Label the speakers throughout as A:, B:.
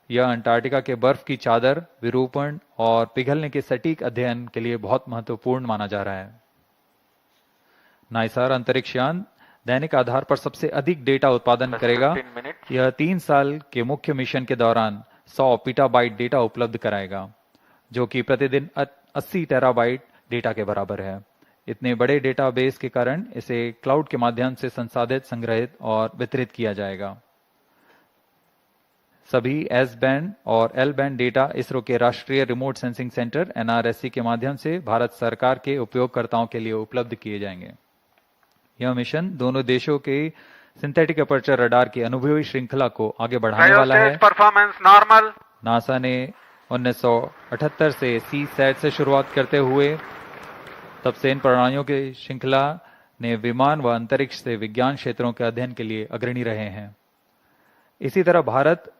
A: यह अंटार्कटिका के बर्फ की चादर, विरूपण और पिघलने के सटीक अध्ययन के लिए बहुत महत्वपूर्ण माना जा रहा है। नाइसार अंतरिक्ष यान दैनिक आधार पर सबसे अधिक डेटा उत्पादन करेगा। यह 3 साल के मुख्य मिशन के दौरान 100 पीटाबाइट डेटा उपलब्ध कराएगा, जो कि प्रतिदिन 80 टेराबाइट डेटा के बराबर है। इतने बड़े डेटाबेस के कारण इसे क्लाउड के माध्यम से संसाधित, संग्रहित और वितरित किया जाएगा। सभी एस बैंड और एल बैंड डेटा इसरो के राष्ट्रीय रिमोट सेंसिंग सेंटर एनआरएससी के माध्यम से भारत सरकार के उपयोगकर्ताओं के लिए उपलब्ध किए जाएंगे। यह मिशन दोनों देशों के सिंथेटिक अपर्चर रडार की अनुभवी श्रृंखला को आगे बढ़ाने वाला है।
B: Performance normal.
A: नासा ने 1978 से सी सैट से शुरुआत करते हुए तब से इन प्रणालियों की श्रृंखला ने विमान व अंतरिक्ष से विज्ञान क्षेत्रों के अध्ययन के लिए अग्रणी रहे हैं। इसी तरह भारत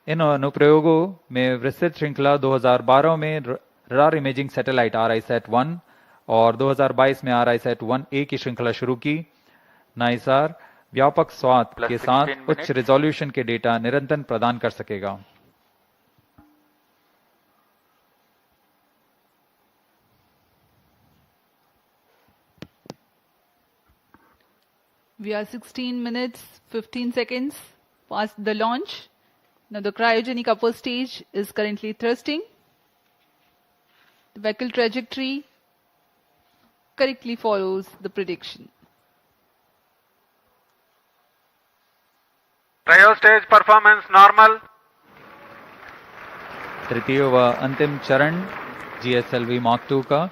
A: इन अनुप्रयोगों में विस्तृत श्रृंखला 2012 में रडार इमेजिंग सैटेलाइट RISAT-1 और 2022 में RISAT-1A की श्रृंखला शुरू की। नाइसार व्यापक स्वात के साथ उच्च रिजोल्यूशन के डेटा निरंतर प्रदान कर सकेगा।
C: We are 16 minutes 15 seconds past the launch. Now the cryogenic upper stage is currently thrusting. The vehicle trajectory correctly follows the prediction.
B: Cryo stage performance normal.
A: तृतीय व अंतिम चरण GSLV Mark II का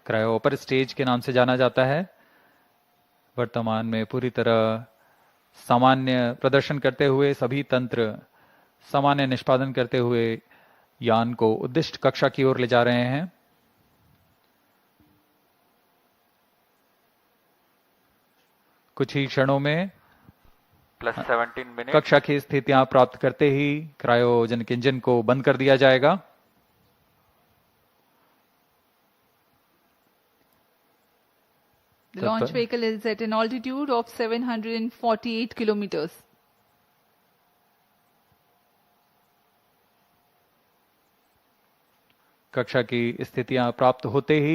A: क्रायो अपर स्टेज के नाम से जाना जाता है। वर्तमान में पूरी तरह सामान्य प्रदर्शन करते हुए, सभी तंत्र सामान्य निष्पादन करते हुए यान को उद्दिष्ट कक्षा की ओर ले जा रहे हैं। कुछ ही क्षणों में
B: +17 मिनट
A: कक्षा की स्थितियां प्राप्त करते ही क्रायोजेनिक इंजन को बंद कर दिया जाएगा।
C: The launch vehicle is at an altitude of 748 kilometers.
A: कक्षा की स्थितियां प्राप्त होते ही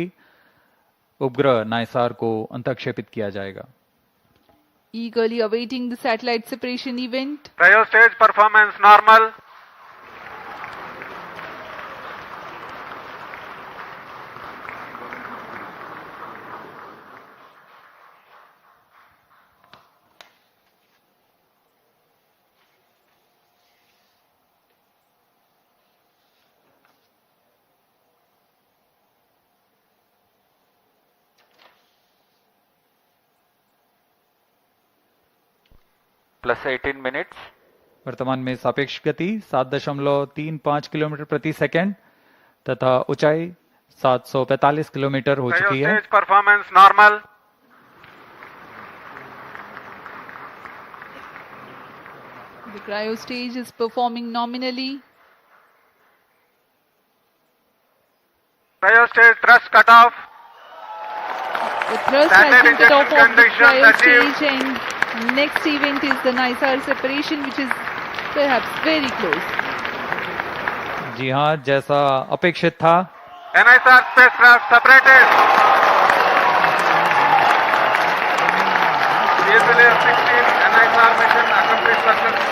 A: उपग्रह नाइसार को अंतःक्षेपित किया जाएगा।
C: Eagerly awaiting the satellite separation event.
B: Cryo stage performance normal. +18 minutes.
A: वर्तमान में सापेक्ष गति 7.35 किलोमीटर प्रति सेकंड तथा ऊंचाई 745 किलोमीटर हो चुकी है।
B: Performance normal.
C: The cryo stage is performing nominally.
B: Cryo stage thrust cutoff.
C: The thrust has been cut off of the cryo stage, and next event is the Naisar separation, which is perhaps very close.
A: जी हाँ, जैसा अपेक्षित था।
B: NISR spacecraft separated. GSLV F-16 NISR mission accomplished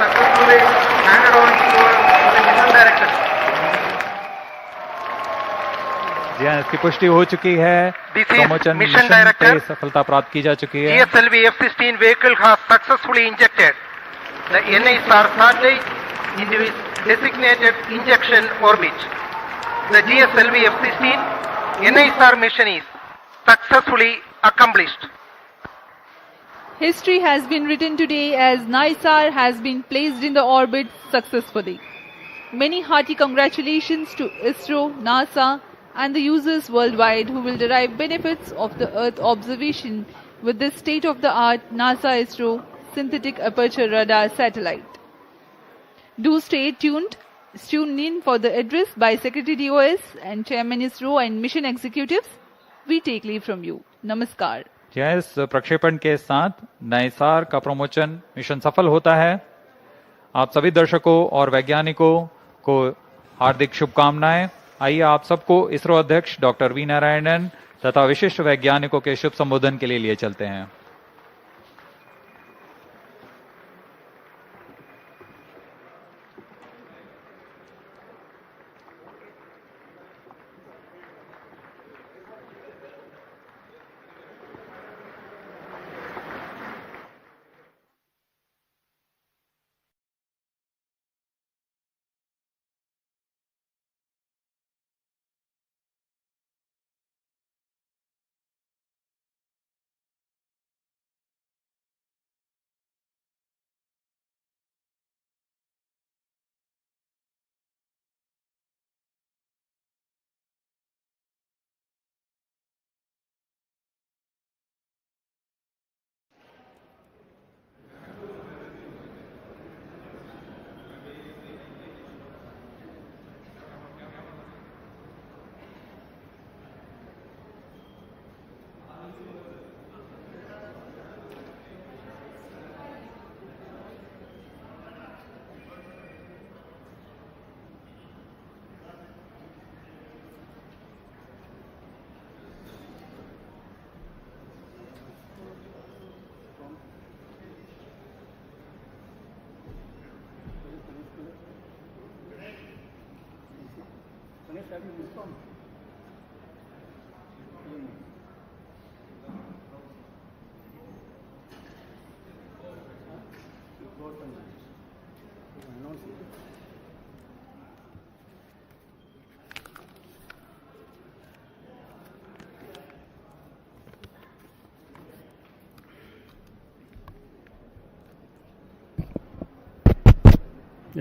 B: successfully handed over to the mission director.
A: जी हाँ, इसकी पुष्टि हो चुकी है।
B: mission मिशन पे
A: सफलता प्राप्त की जा चुकी है।
B: GSLV F-16 vehicle has successfully injected the NISR satellite into its designated injection orbit. The GSLV F-16 NISR mission is successfully accomplished.
C: History has been written today as Naisar has been placed in the orbit successfully. Many hearty congratulations to ISRO, NASA, and the users worldwide who will derive benefits of the Earth observation with this state-of-the-art NASA ISRO synthetic aperture radar satellite. Do stay tuned. Tune in for the address by Secretary DOS and Chairman ISRO and mission executives. We take leave from you. Namaskar.
A: इस प्रक्षेपण के साथ नाइसार का promotion mission सफल होता है। आप सभी दर्शकों और वैज्ञानिकों सबको हार्दिक शुभकामनाएं। आइए आप सबको इसरो अध्यक्ष डॉक्टर वी नारायणन तथा विशिष्ट वैज्ञानिकों के शुभ संबोधन के लिए चलते हैं।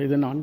D: இது நான்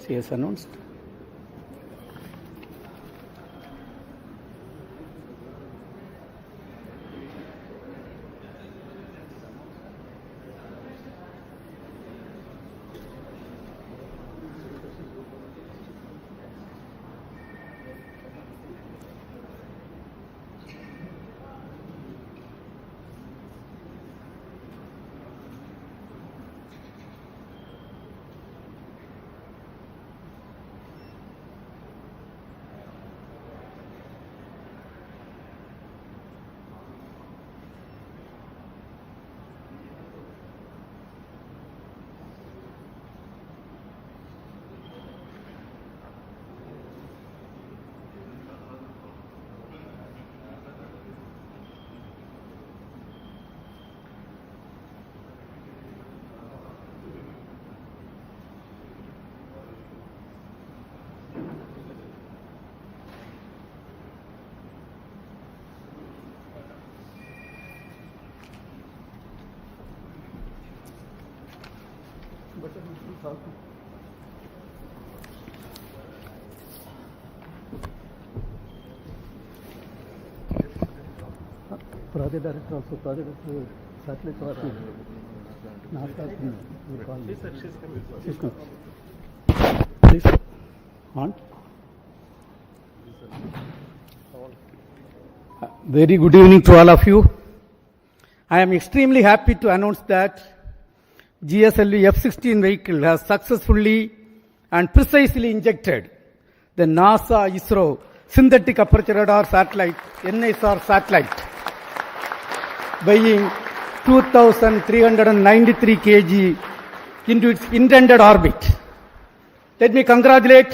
D: CS announced. Project director also, project satellite partner. NASA, we call she's coming. Please, on. Very good evening to all of you. I am extremely happy to announce that GSLV F-16 vehicle has successfully and precisely injected the NASA ISRO synthetic aperture radar satellite, NISR satellite, weighing 2,393 kg into its intended orbit. Let me congratulate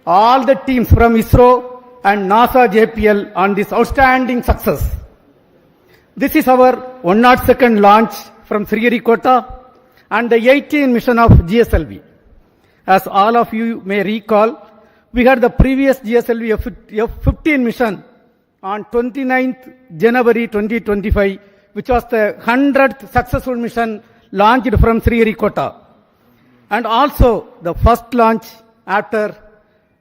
D: all the teams from ISRO and NASA JPL on this outstanding success. This is our 102nd launch from Sriharikota and the 18th mission of GSLV. As all of you may recall, we had the previous GSLV F-15 mission on 29th January 2025, which was the 100th successful mission launched from Sriharikota, and also the first launch after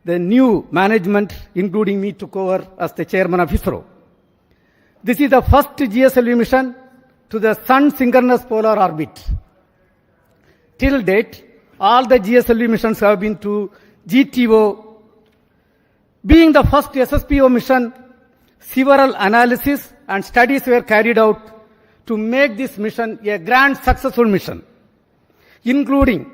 D: the new management, including me, took over as the chairman of ISRO. This is the first GSLV mission to the Sun synchronous polar orbit. Till date, all the GSLV missions have been to GTO. Being the first SSPO mission, several analyses and studies were carried out to make this mission a grand successful mission, including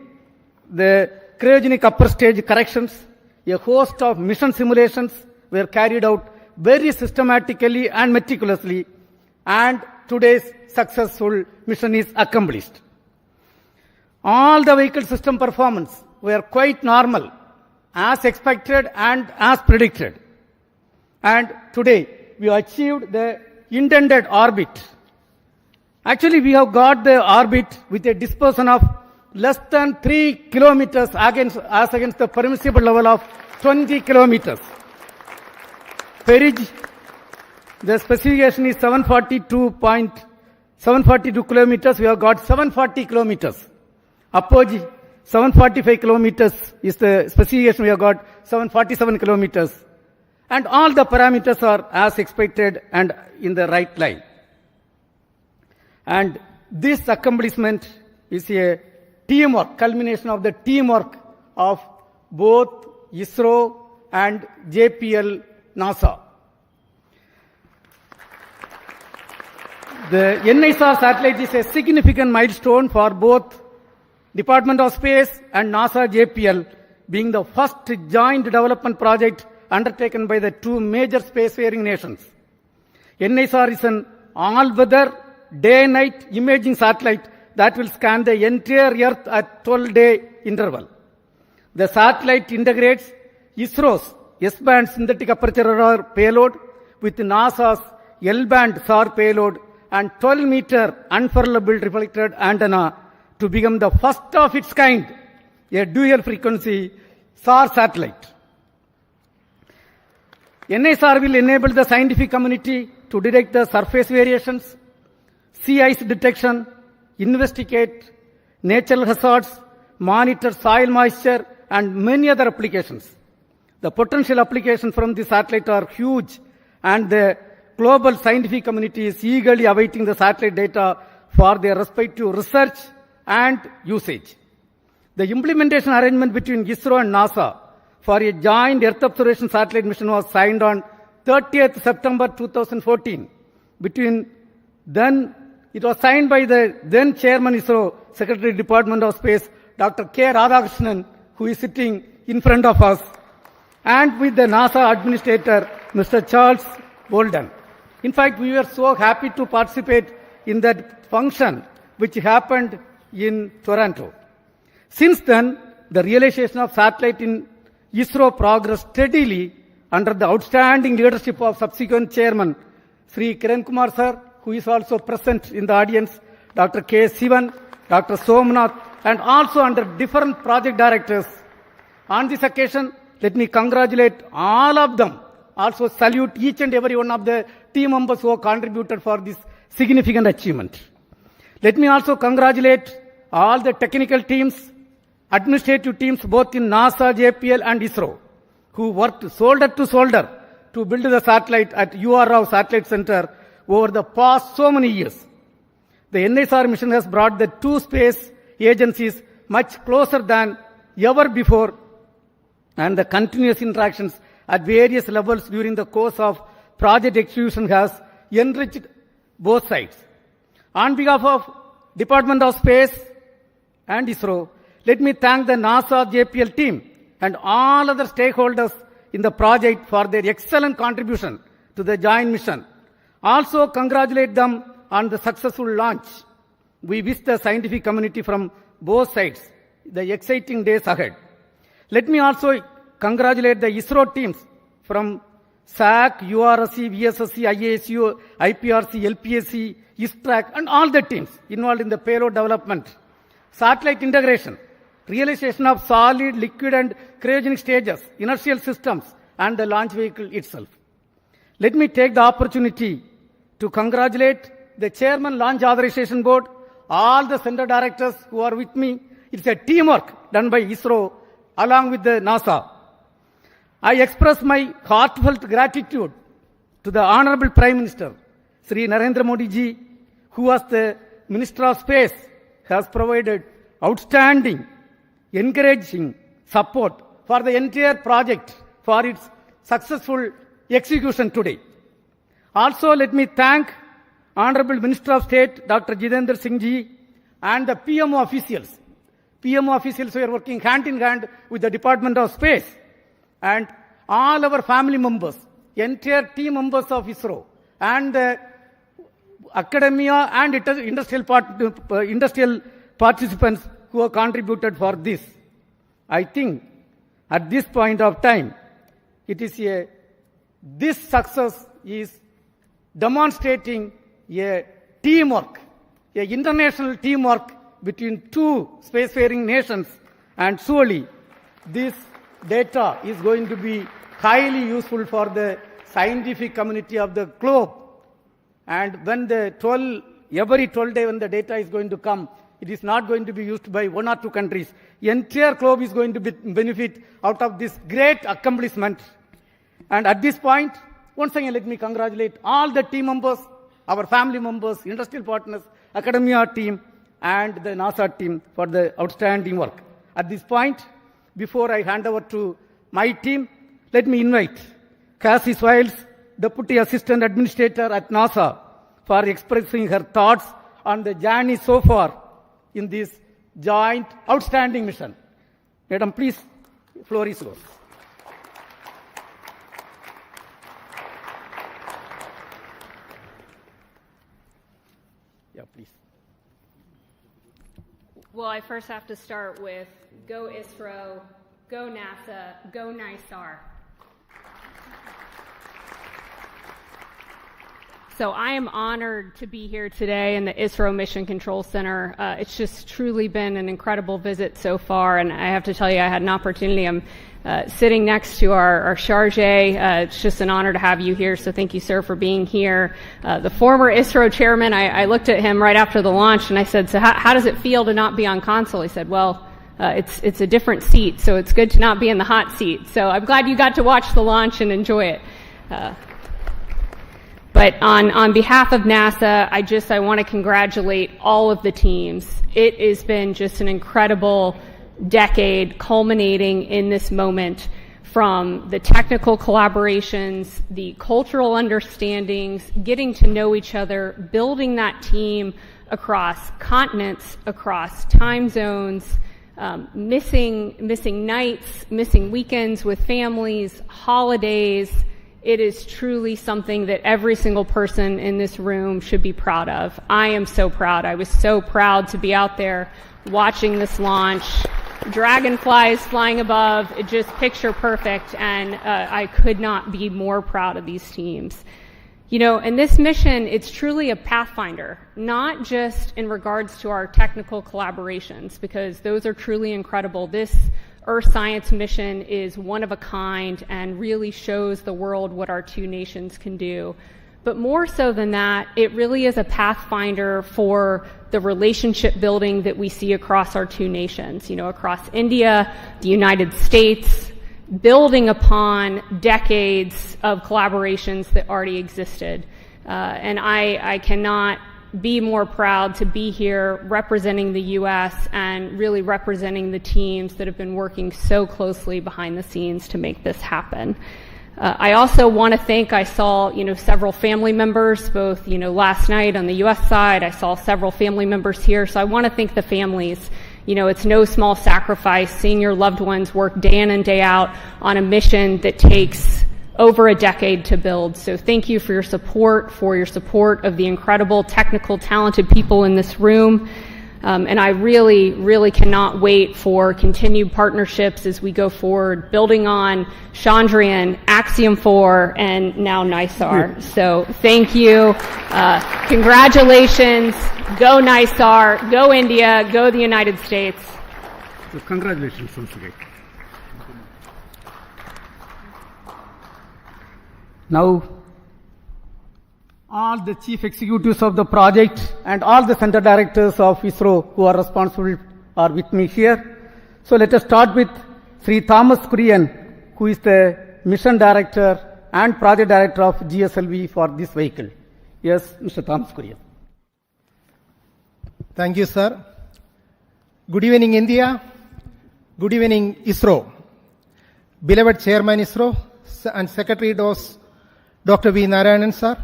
D: the cryogenic upper stage corrections. A host of mission simulations were carried out very systematically and meticulously, and today's successful mission is accomplished. All the vehicle system performance were quite normal, as expected and as predicted. And today, we achieved the intended orbit. Actually, we have got the orbit with a dispersion of less than 3 kilometers as against the permissible level of 20 kilometers. Perigee, the specification is 742 kilometers. We have got 740 kilometers. Apogee, 745 kilometers is the specification. We have got 747 kilometers. And all the parameters are as expected and in the right line. And this accomplishment is a teamwork, culmination of the teamwork of both ISRO and JPL NASA. The NISR satellite is a significant milestone for both Department of Space and NASA JPL, being the first joint development project undertaken by the two major spacefaring nations. NISR is an all-weather, day-night imaging satellite that will scan the entire Earth at 12-day interval. The satellite integrates ISRO's S-band synthetic aperture radar payload with NASA's L-band SAR payload and 12-meter unfurlable reflected antenna to become the first of its kind, a dual-frequency SAR satellite. NISR will enable the scientific community to detect the surface variations, sea ice detection, investigate natural hazards, monitor soil moisture, and many other applications. The potential applications from the satellite are huge, and the global scientific community is eagerly awaiting the satellite data for their respective research and usage. The implementation arrangement between ISRO and NASA for a joint Earth observation satellite mission was signed on 30th September 2014. It was signed by the then Chairman ISRO, Secretary Department of Space, Dr. K. Radhakrishnan, who is sitting in front of us, and with the NASA Administrator, Mr. Charles Bolden. In fact, we were so happy to participate in that function which happened in Toronto. Since then, the realization of satellite in ISRO progressed steadily under the outstanding leadership of subsequent Chairman, Sri Kiran Kumar Sir, who is also present in the audience, Dr. K. Sivan, Dr. Somnath, and also under different project directors. On this occasion, let me congratulate all of them. Also salute each and every one of the team members who have contributed for this significant achievement. Let me also congratulate all the technical teams, administrative teams both in NASA, JPL and ISRO, who worked shoulder to shoulder to build the satellite at UR Rao Satellite Center over the past so many years. The NISR mission has brought the two space agencies much closer than ever before, and the continuous interactions at various levels during the course of project execution has enriched both sides. On behalf of Department of Space and ISRO, let me thank the NASA JPL team and all other stakeholders in the project for their excellent contribution to the joint mission. Also congratulate them on the successful launch. We wish the scientific community from both sides the exciting days ahead. Let me also congratulate the ISRO teams from SAC, URSC, VSSC, IASU, IPRC, LPSC, ISTRAC, and all the teams involved in the payload development, satellite integration, realization of solid, liquid, and cryogenic stages, inertial systems, and the launch vehicle itself. Let me take the opportunity to congratulate the Chairman Launch Authorization Board, all the center directors who are with me. It's a teamwork done by ISRO along with the NASA. I express my heartfelt gratitude to the Honorable Prime Minister, Sri Narendra Modi ji, who was the Minister of Space, has provided outstanding, encouraging support for the entire project for its successful execution today. Also, let me thank Honorable Minister of State, Dr. Jitendra Singh ji, and the PMO officials. PMO officials who are working hand in hand with the Department of Space, and all our family members, entire team members of ISRO, and the academia and industrial participants who have contributed for this. I think at this point of time, this success is demonstrating a teamwork, a international teamwork between two spacefaring nations, and surely this data is going to be highly useful for the scientific community of the globe. And when every 12 days when the data is going to come, it is not going to be used by one or two countries. The entire globe is going to benefit out of this great accomplishment. And at this point, once again, let me congratulate all the team members, our family members, industrial partners, academia team, and the NASA team for the outstanding work. At this point, before I hand over to my team, let me invite Cassie Swales, Deputy Assistant Administrator at NASA, for expressing her thoughts on the journey so far in this joint outstanding mission. Madam, please, floor is yours. Yeah, please.
E: Well, I first have to start with go ISRO, go NASA, go NISAR. So I am honored to be here today in the ISRO Mission Control Center. It's just truly been an incredible visit so far, and I have to tell you, I had an opportunity. I'm sitting next to our charge. It's just an honor to have you here, so thank you, sir, for being here. The former ISRO chairman, I looked at him right after the launch, and I said, so how does it feel to not be on console? He said, well, it's a different seat, so it's good to not be in the hot seat. So I'm glad you got to watch the launch and enjoy it. But on behalf of NASA, I want to congratulate all of the teams. It has been just an incredible decade culminating in this moment, from the technical collaborations, the cultural understandings, getting to know each other, building that team across continents, across time zones, missing nights, missing weekends with families, holidays. It is truly something that every single person in this room should be proud of. I am so proud. I was so proud to be out there watching this launch. Dragonflies flying above, it just picture perfect, and I could not be more proud of these teams. You know, and this mission, it's truly a pathfinder, not just in regards to our technical collaborations, because those are truly incredible. This Earth Science mission is one of a kind and really shows the world what our two nations can do. But more so than that, it really is a pathfinder for the relationship building that we see across our two nations, you know, across India, the United States, building upon decades of collaborations that already existed. And I cannot be more proud to be here representing the U.S. and really representing the teams that have been working so closely behind the scenes to make this happen. I also want to thank, I saw, you know, several family members, both, you know, last night on the U.S. side. I saw several family members here, so I want to thank the families. You know, it's no small sacrifice seeing your loved ones work day in and day out on a mission that takes over a decade to build. So thank you for your support of the incredible, technical, talented people in this room. And I really, really cannot wait for continued partnerships as we go forward, building on Chandrayaan, Axiom 4, and now NISAR. So thank you. Congratulations. Go NISAR. Go India. Go the United States.
D: So congratulations once again. Now, all the chief executives of the project and all the center directors of ISRO who are responsible are with me here. So let us start with Sri Thomas Kurian, who is the mission director and project director of GSLV for this vehicle. Yes, Mr. Thomas Kurian.
B: Thank you, sir. Good evening, India. Good evening, ISRO. Beloved Chairman ISRO and Secretary DOS, Dr. V. Narayanan, sir.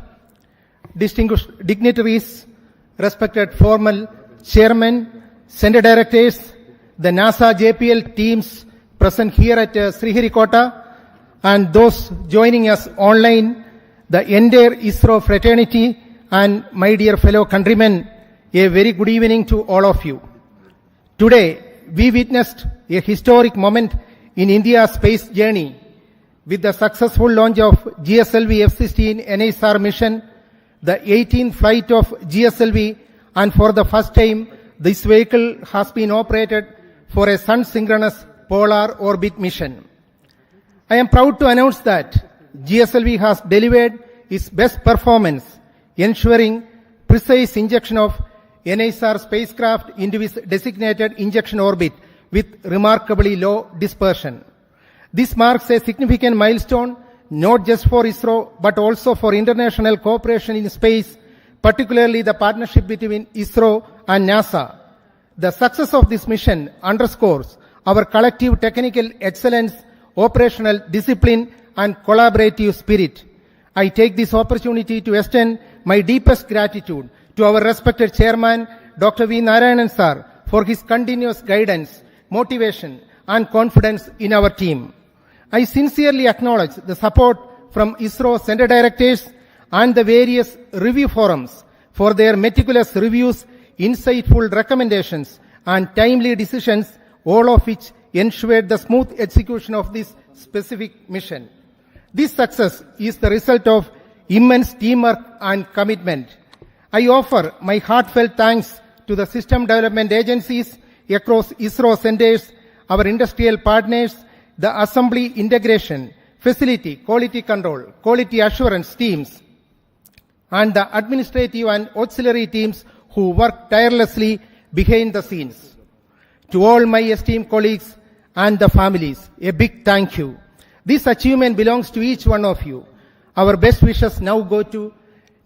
B: Distinguished dignitaries, respected formal chairmen, center directors, the NASA JPL teams present here at Sriharikota, and those joining us online, the entire ISRO fraternity, and my dear fellow countrymen, a very good evening to all of you. Today, we witnessed a historic moment in India's space journey with the successful launch of GSLV F-16 NISR mission, the 18th flight of GSLV, and for the first time, this vehicle has been operated for a sun-synchronous polar orbit mission. I am proud to announce that GSLV has delivered its best performance, ensuring precise injection of NISR spacecraft into its designated injection orbit with remarkably low dispersion. This marks a significant milestone not just for ISRO but also for international cooperation in space, particularly the partnership between ISRO and NASA. The success of this mission underscores our collective technical excellence, operational discipline, and collaborative spirit. I take this opportunity to extend my deepest gratitude to our respected chairman, Dr. V. Narayanan sir, for his continuous guidance, motivation, and confidence in our team. I sincerely acknowledge the support from ISRO center directors and the various review forums for their meticulous reviews, insightful recommendations, and timely decisions, all of which ensured the smooth execution of this specific mission. This success is the result of immense teamwork and commitment. I offer my heartfelt thanks to the system development agencies across ISRO centers, our industrial partners, the assembly integration, facility, quality control, quality assurance teams, and the administrative and auxiliary teams who work tirelessly behind the scenes. To all my esteemed colleagues and the families, a big thank you. This achievement belongs to each one of you. Our best wishes now go to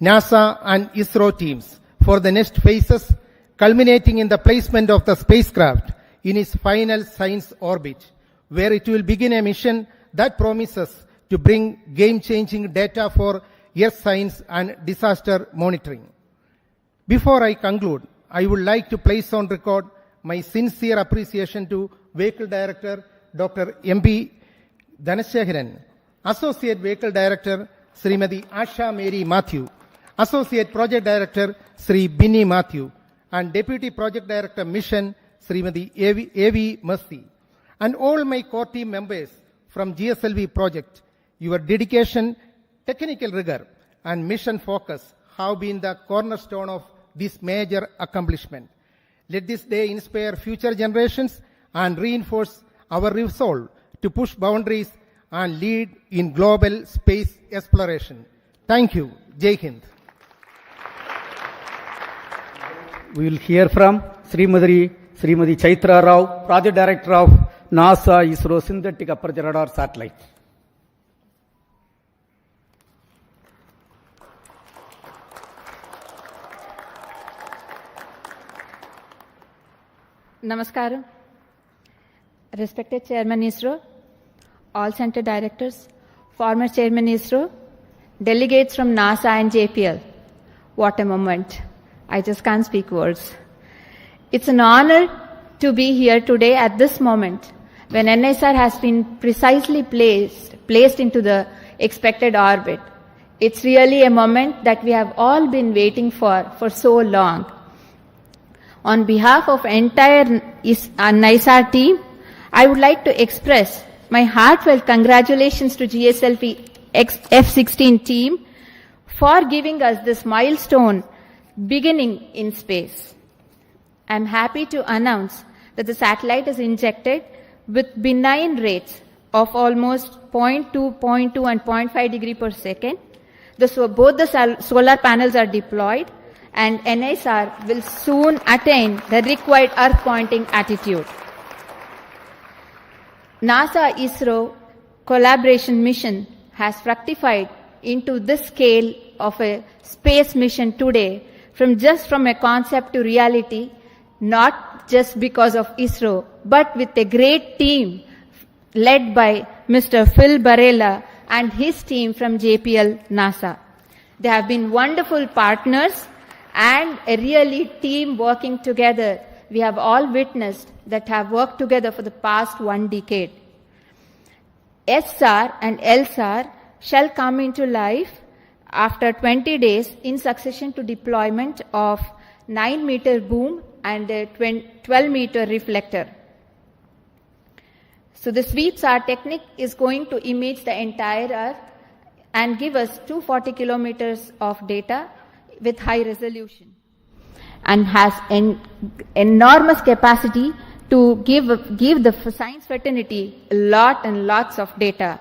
B: NASA and ISRO teams for the next phases, culminating in the placement of the spacecraft in its final science orbit, where it will begin a mission that promises to bring game-changing data for Earth science and disaster monitoring. Before I conclude, I would like to place on record my sincere appreciation to Vehicle Director Dr. M.P. Dhanasekaran, Associate Vehicle Director Srimati Asha Mary Matthew, Associate Project Director Sri Binny Matthew, and Deputy Project Director Mission Srimati A.V. Mercy, and all my core team members from GSLV project. Your dedication, technical rigor, and mission focus have been the cornerstone of this major accomplishment. Let this day inspire future generations and reinforce our resolve to push boundaries and lead in global space exploration. Thank you. Jai Hind.
D: We will hear from Srimati Chaitra Rao, Project Director of NASA ISRO Synthetic Aperture Radar Satellite.
F: Namaskaram. Respected Chairman ISRO, all center directors, former Chairman ISRO, delegates from NASA and JPL. What a moment. I just can't speak words. It's an honor to be here today at this moment when NISR has been precisely placed into the expected orbit. It's really a moment that we have all been waiting for so long. On behalf of entire NISR team, I would like to express my heartfelt congratulations to GSLV F-16 team for giving us this milestone beginning in space. I'm happy to announce that the satellite is injected with benign rates of almost 0.2, 0.2 and 0.5 degree per second. Both the solar panels are deployed, and NISR will soon attain the required earth pointing attitude. NASA-ISRO collaboration mission has fructified into this scale of a space mission today, from a concept to reality, not just because of ISRO, but with a great team led by Mr. Phil Barella and his team from JPL NASA. They have been wonderful partners and a really team working together. We have all witnessed that have worked together for the past 1 decade. SR and LSAR shall come into life after 20 days in succession to deployment of 9-meter boom and a 12-meter reflector. So the SWEEP-SAR technique is going to image the entire Earth and give us 240 kilometers of data with high resolution, and has an enormous capacity to give the science fraternity lots of data.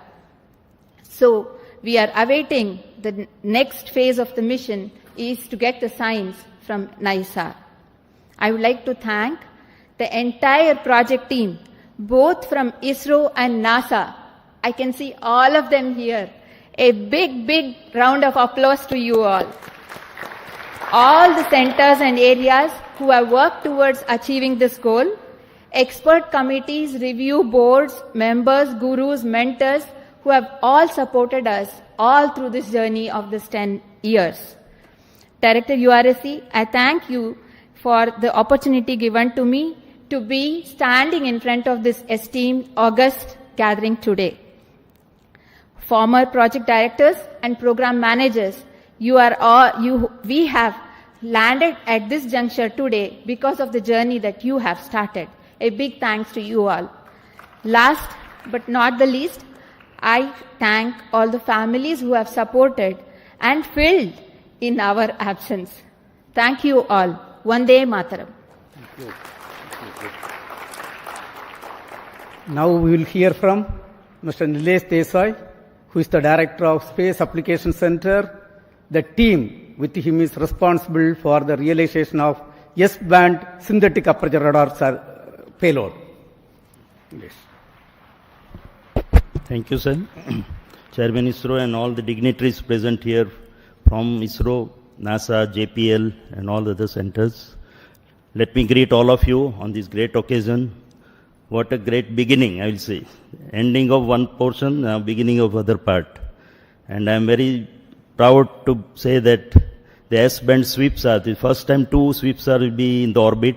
F: So we are awaiting the next phase of the mission is to get the science from NISR. I would like to thank the entire project team, both from ISRO and NASA. I can see all of them here. A big round of applause to you all. All the centers and areas who have worked towards achieving this goal, expert committees, review boards, members, gurus, mentors, who have all supported us all through this journey of this 10 years. Director URSC, I thank you for the opportunity given to me to be standing in front of this esteemed August gathering today. Former project directors and program managers, we have landed at this juncture today because of the journey that you have started. A big thanks to you all. Last but not the least, I thank all the families who have supported and filled in our absence. Thank you all. Vande Mataram.
D: Now we will hear from Mr. Nilesh Desai, who is the Director of Space Application Center. The team with him is responsible for the realization of S-band synthetic aperture radar payload. Yes.
G: Thank you, sir. Chairman ISRO and all the dignitaries present here from ISRO, NASA, JPL, and all the other centers. Let me greet all of you on this great occasion. What a great beginning, I will say. Ending of one portion, beginning of other part. And I am very proud to say that the S-band SWEEP-SAR, the first time 2 SWEEP-SAR will be in the orbit.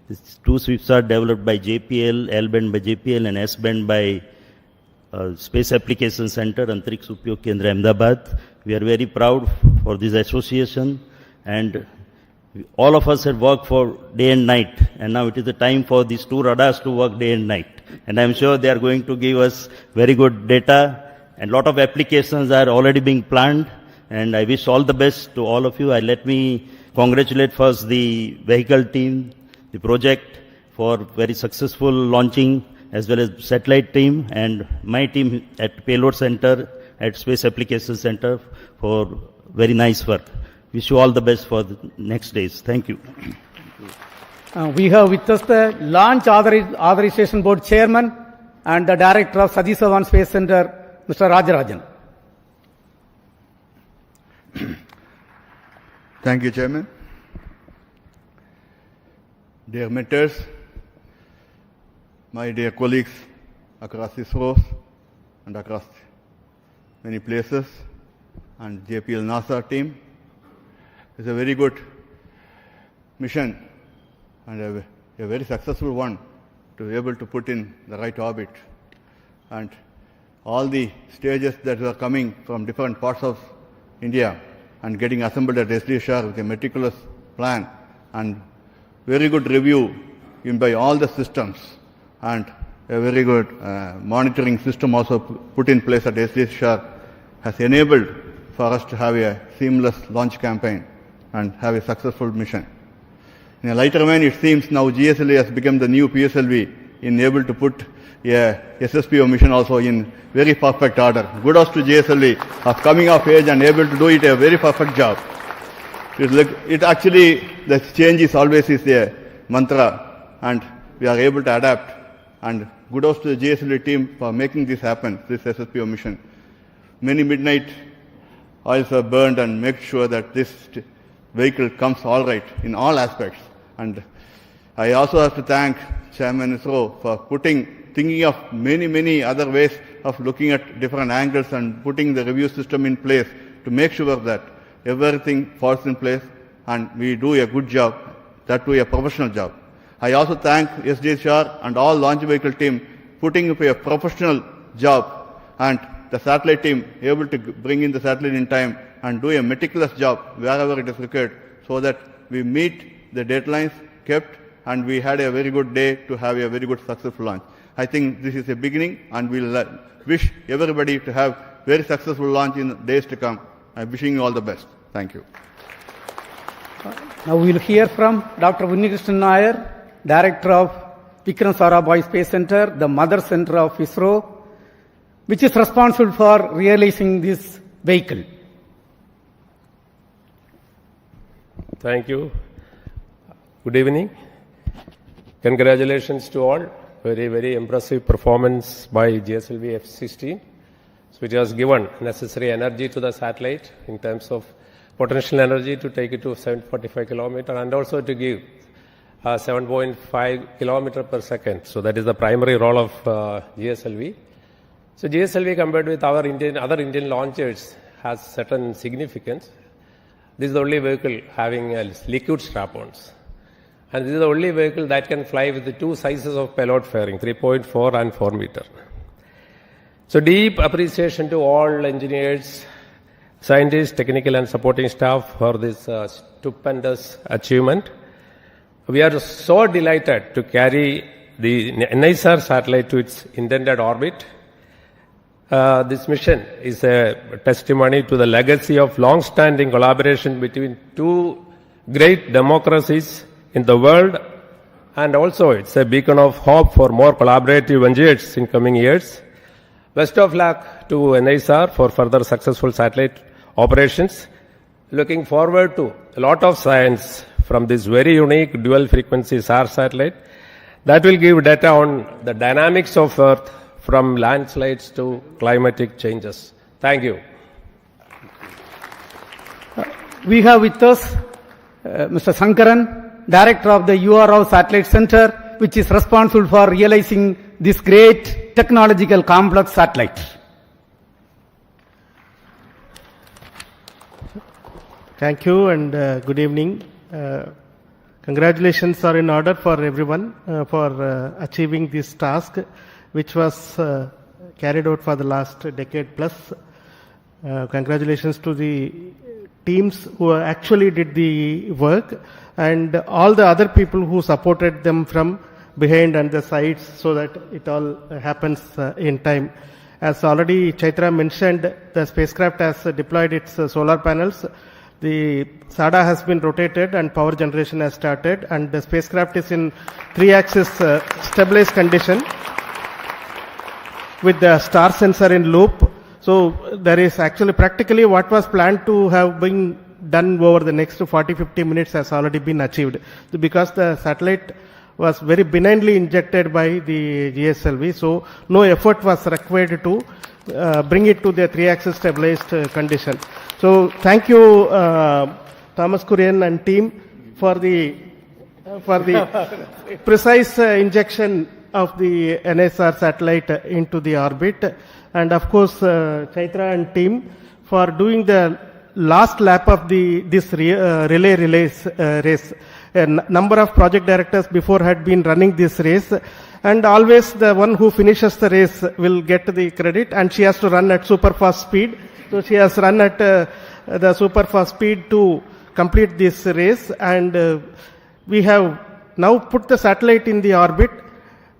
G: These 2 SWEEP-SAR developed by JPL, L-band by JPL, and S-band by Space Application Center, Antariksh Upyog Kendra, Ahmedabad. We are very proud for this association, and all of us have worked for day and night, and now it is the time for these 2 radars to work day and night. And I am sure they are going to give us very good data, and lot of applications are already being planned, and I wish all the best to all of you. Let me congratulate first the vehicle team, the project, for very successful launching, as well as satellite team and my team at Payload Center, at Space Application Center for very nice work. Wish you all the best for the next days. Thank you.
D: We have with us the Launch Authorization Board Chairman and the Director of Satish Dhawan Space Center, Mr. Rajarajan.
H: Thank you, Chairman. Dear mentors, my dear colleagues across ISRO and across many places, and JPL NASA team, it's a very good mission and a very successful one to be able to put in the right orbit. And all the stages that were coming from different parts of India and getting assembled at SDSR with a meticulous plan and very good review by all the systems, and a very good monitoring system also put in place at SDSR has enabled for us to have a seamless launch campaign and have a successful mission. In a lighter vein, it seems now GSLV has become the new PSLV in able to put SSPO mission also in very perfect order. Kudos to JSLV of coming of age and able to do it a very perfect job. It actually, the change is always is a mantra, and we are able to adapt. And kudos to the JSLV team for making this happen, this SSPO mission. Many midnight oils are burned and make sure that this vehicle comes all right in all aspects. And I also have to thank Chairman ISRO for thinking of many other ways of looking at different angles and putting the review system in place to make sure that everything falls in place and we do a good job, that too a professional job. I also thank SJ Shah and all launch vehicle team putting up a professional job, and the satellite team able to bring in the satellite in time and do a meticulous job wherever it is required so that we meet the deadlines kept and we had a very good day to have a very good successful launch. I think this is a beginning and we'll wish everybody to have very successful launch in days to come. I'm wishing you all the best. Thank you.
D: Now we will hear from Dr. Unnikrishnan Nair, Director of Vikram Sarabhai Space Center, the mother center of ISRO, which is responsible for realizing this vehicle.
I: Thank you. Good evening. Congratulations to all. Very impressive performance by GSLV F-16, which has given necessary energy to the satellite in terms of potential energy to take it to 745 kilometers and also to give 7.5 kilometers per second. So that is the primary role of GSLV. So GSLV compared with our other Indian launchers has certain significance. This is the only vehicle having liquid strap-ons. And this is the only vehicle that can fly with the two sizes of payload fairing, 3.4 and 4 meter. So deep appreciation to all engineers, scientists, technical and supporting staff for this stupendous achievement. We are so delighted to carry the NISR satellite to its intended orbit. This mission is a testimony to the legacy of long-standing collaboration between two great democracies in the world, and also it's a beacon of hope for more collaborative ventures in coming years. Best of luck to NISR for further successful satellite operations. Looking forward to a lot of science from this very unique dual frequency SAR satellite that will give data on the dynamics of Earth from landslides to climatic changes. Thank you.
D: We have with us Mr. Sankaran, Director of the URO Satellite Center, which is responsible for realizing this great technological complex satellite.
J: Thank you and good evening. Congratulations are in order for everyone for achieving this task, which was carried out for the last decade plus. Congratulations to the teams who actually did the work and all the other people who supported them from behind and the sides so that it all happens in time. As already Chaitra mentioned, the spacecraft has deployed its solar panels. The SADA has been rotated and power generation has started, and the spacecraft is in 3-axis stabilized condition with the star sensor in loop. So there is actually practically what was planned to have been done over the next 40-50 minutes has already been achieved, because the satellite was very benignly injected by the GSLV, so no effort was required to bring it to the 3-axis stabilized condition. So thank you, Thomas Kurian and team for the precise injection of the NISR satellite into the orbit, and of course Chaitra and team for doing the last lap of this relay race. A number of project directors before had been running this race, and always the one who finishes the race will get the credit, and she has to run at super fast speed. So she has run at the super fast speed to complete this race, and we have now put the satellite in the orbit.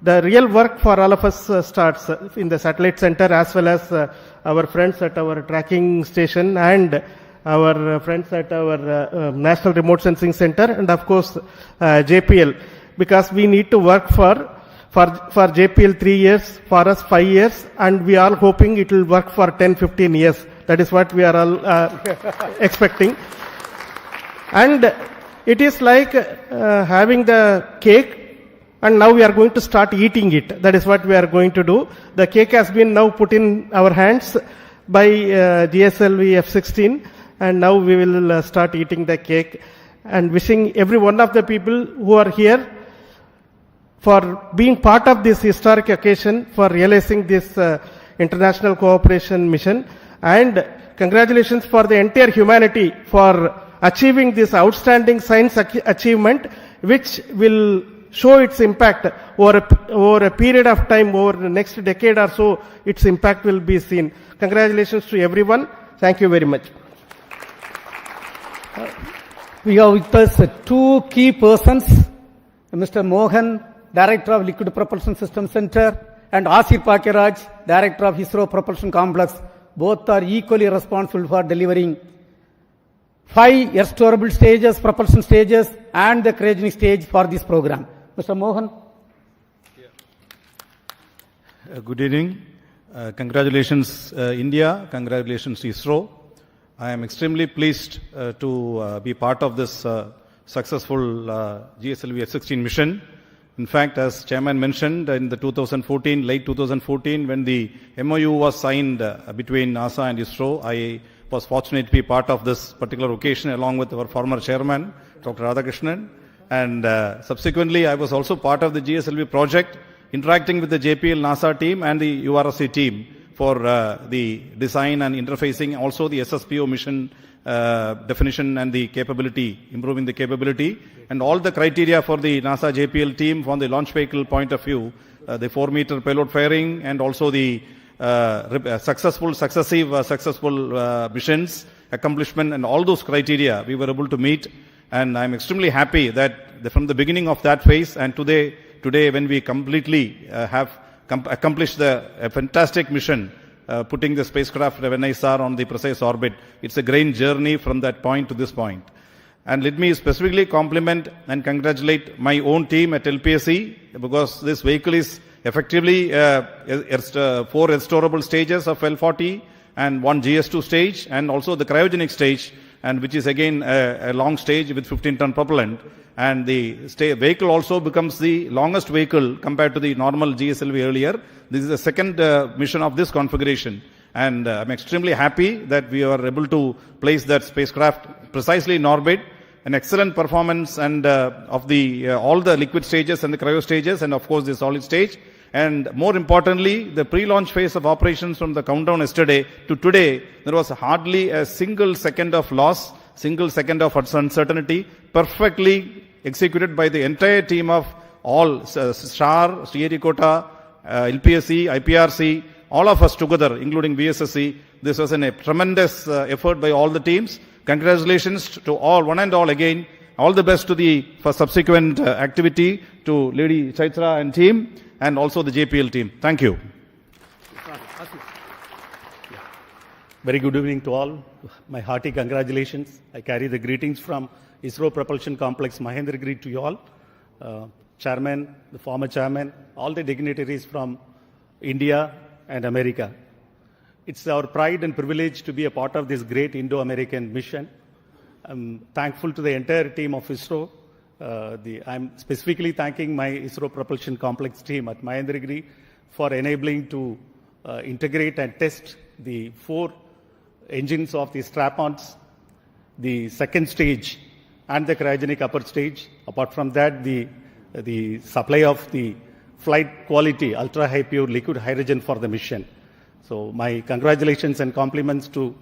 J: The real work for all of us starts in the satellite center, as well as our friends at our tracking station and our friends at our National Remote Sensing Center, and of course JPL, because we need to work for for JPL 3 years, for us 5 years, and we are hoping it will work for 10-15 years. That is what we are all expecting. And it is like having the cake, and now we are going to start eating it. That is what we are going to do. The cake has been now put in our hands by GSLV F16, and now we will start eating the cake. And wishing every one of the people who are here for being part of this historic occasion, for realizing this international cooperation mission, and congratulations for the entire humanity for achieving this outstanding science achievement, which will show its impact over a period of time, over the next decade or so, its impact will be seen. Congratulations to everyone. Thank you very much.
D: We have with us two key persons, Mr. Mohan, Director of Liquid Propulsion System Center, and Asir Pakiraj, Director of ISRO Propulsion Complex. Both are equally responsible for delivering 5 air-storable stages, propulsion stages, and the cryogenic stage for this program. Mr. Mohan.
K: Good evening. Congratulations, India. Congratulations, ISRO. I am extremely pleased to be part of this successful GSLV F-16 mission. In fact, as Chairman mentioned, in the late 2014, when the MOU was signed between NASA and ISRO, I was fortunate to be part of this particular occasion along with our former chairman, Dr. Radhakrishnan. And subsequently, I was also part of the GSLV project, interacting with the JPL NASA team and the URSC team for the design and interfacing, also the SSPO mission definition and the capability, improving the capability, and all the criteria for the NASA JPL team from the launch vehicle point of view, the 4-meter payload firing, and also the successful missions, accomplishment, and all those criteria we were able to meet. And I'm extremely happy that from the beginning of that phase and today when we completely have accomplished a fantastic mission, putting the spacecraft of NISR on the precise orbit. It's a great journey from that point to this point. And let me specifically compliment and congratulate my own team at LPSC, because this vehicle is effectively 4 restorable stages of L40 and 1 GS2 stage, and also the cryogenic stage, and which is again a long stage with 15-ton propellant. And the vehicle also becomes the longest vehicle compared to the normal GSLV earlier. This is the second mission of this configuration. And I'm extremely happy that we are able to place that spacecraft precisely in orbit. An excellent performance and of the all the liquid stages and the cryo stages, and of course the solid stage. And more importantly, the pre-launch phase of operations from the countdown yesterday to today, there was hardly a single second of loss, single second of uncertainty, perfectly executed by the entire team of all STAR, Sriharikota, LPSC, IPRC, all of us together, including VSSC. This was a tremendous effort by all the teams. Congratulations to all, one and all again. All the best for subsequent activity to Lady Chaitra and team, and also the JPL team. Thank you.
L: Very good evening to all. My hearty congratulations. I carry the greetings from ISRO Propulsion Complex Mahendragiri to you all. Chairman, the former chairman, all the dignitaries from India and America. It's our pride and privilege to be a part of this great Indo-American mission. I'm thankful to the entire team of ISRO. I'm specifically thanking my ISRO Propulsion Complex team at Mahendragiri for enabling to integrate and test the 4 engines of the strap-ons, the second stage, and the cryogenic upper stage. Apart from that, the supply of the flight quality, ultra-high pure liquid hydrogen for the mission. So my congratulations and compliments to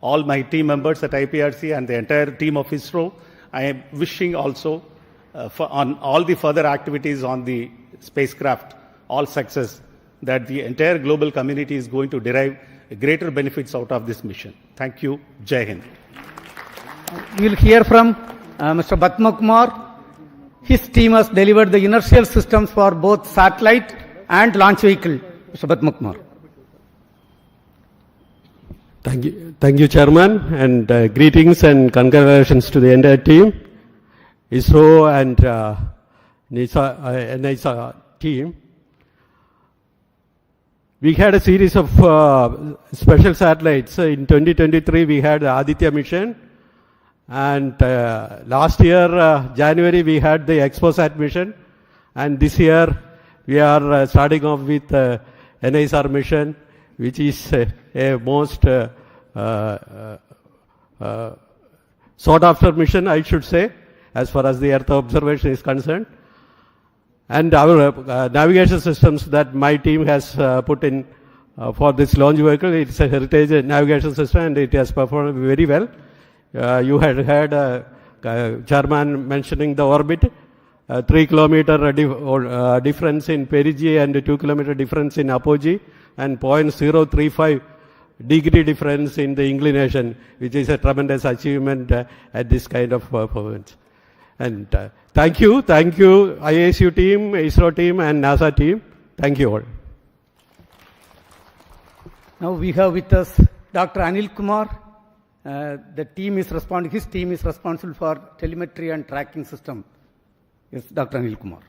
L: all my team members at IPRC and the entire team of ISRO. I am wishing also on all the further activities on the spacecraft, all success, that the entire global community is going to derive greater benefits out of this mission. Thank you. Jai Hind.
D: We will hear from Mr. Batma Kumar. His team has delivered the inertial systems for both satellite and launch vehicle. Mr. Batma Kumar.
M: Thank you, Chairman, and greetings and congratulations to the entire team, ISRO and NISA team. we had a series of special satellites. In 2023, we had the Aditya mission. And last year, January, we had the Exposat mission. And this year, we are starting off with NISR mission, which is a most sought after mission, I should say, as far as the Earth observation is concerned. And our navigation systems that my team has put in for this launch vehicle, it's a heritage navigation system and it has performed very well. You had heard Chairman mentioning the orbit, 3 kilometer difference in perigee and 2 kilometer difference in apogee, and 0.035 degree difference in the inclination, which is a tremendous achievement at this kind of performance. And thank you, IASU team, ISRO team, and NASA team. Thank you all.
D: Now we have with us Dr. Anil Kumar. His team is responsible for telemetry and tracking system. Yes, Dr. Anil Kumar.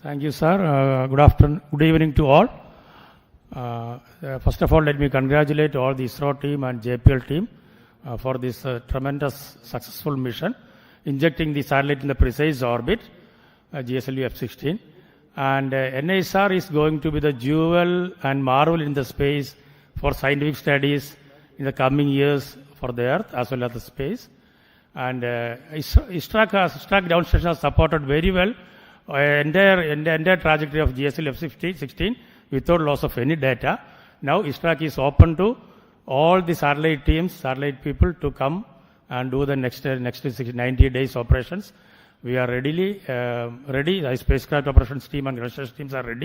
N: Thank you, sir. Good afternoon, good evening to all. First of all, let me congratulate all the ISRO team and JPL team for this tremendous successful mission, injecting the satellite in the precise orbit, GSLV F-16. And NISR is going to be the jewel and marvel in the space for scientific studies in the coming years for the Earth as well as the space. And ISTRAC ground station has supported very well entire trajectory of GSLV F-16 without loss of any data. Now ISTRAC is open to all the satellite teams, satellite people to come and do the next 90 days operations. We are ready. The spacecraft operations team and ground station teams are ready.